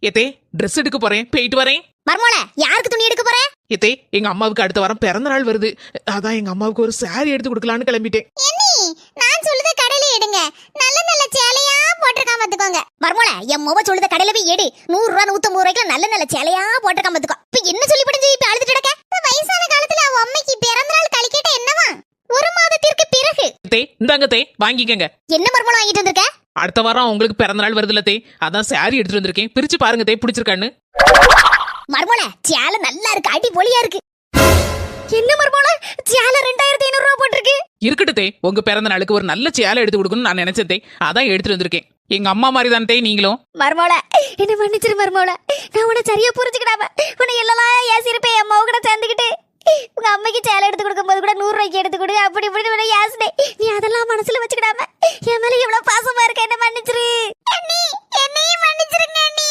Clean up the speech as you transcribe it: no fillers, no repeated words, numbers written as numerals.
ஏத்தே ட்ரெஸ் எடுக்க போறேன், போயிட்டு வரேன். மர்மோள யாருக்கு துணி எடுக்க போற? ஏத்தே எங்க அம்மாவுக்கு அடுத்த வாரம் பிறந்த நாள் வருது. அதான் எங்க அம்மாவுக்கு ஒரு saree எடுத்து கொடுக்கலான்னு கிளம்பிட்டேன். நான் சொல்லுத கடையில எடுங்க. நல்ல நல்ல சேலையா போட்டுருக்காம பாத்துக்கோங்க. மர்மோள என் மொப சொல்லுத கடையில போய் எடு. 100 ரூபா 150 ரூபாய்க்கு நல்ல நல்ல சேலையா போட்டுருக்காம பாத்துக்கோ. இப்ப என்ன சொல்லி படிஞ்சு இப்ப அழுதுட்டு கிடக்க? வயசான காலத்துல அவ அம்மைக்கு பிறந்த நாள் கழிக்கட்ட என்னவா? ஒரு மாதத்திற்கு பிறகு. தே இந்தாங்க தே, வாங்கிக்கங்க. என்ன மர்மோள வாங்கிட்டு வந்திருக்க? அடுத்த வாரம் உங்களுக்கு பிறந்த நாள் வருதுல தே, அதான் saree எடுத்துட்டு வந்திருக்கேன். பிரிச்சு பாருங்க தே, பிடிச்சிருக்கான்னு. மர்மோள சேலை நல்லா இருக்கு, அடிபொலியா இருக்கு. என்ன மர்மோள சேலை 2500 ரூபாய் போட்டுருக்கு. இருக்கட்டு தே, உங்க பிறந்த நாளுக்கு ஒரு நல்ல சேலை எடுத்து கொடுக்கணும்னு நான் நினைச்சேன் தே, அதான் எடுத்துட்டு வந்திருக்கேன். எங்க அம்மா மாதிரி தான் தே நீங்களும். மர்மோள என்ன மன்னிச்சிரு மர்மோள, நான் உன்னை சரியா புரிஞ்சுக்கிடாம உன்னை எல்லாம் ஏசிருப்பேன். அம்மா கூட சேர்ந்துக்கிட்டு உங்க அம்மைக்கு சேலை எடுத்து கொடுக்கும்போது கூட 100 ரூபாய்க்கு எடுத்து கொடு அப்படி இப்படி உன்னை ஏசினே. நீ அதெல்லாம் மனசுல வச்சுக்கிடாம என் மேல எவ்வளவு பாசமா இருக்க, என்ன மன்னிச்சிரு. என்னையும் மன்னிச்சிருங்க.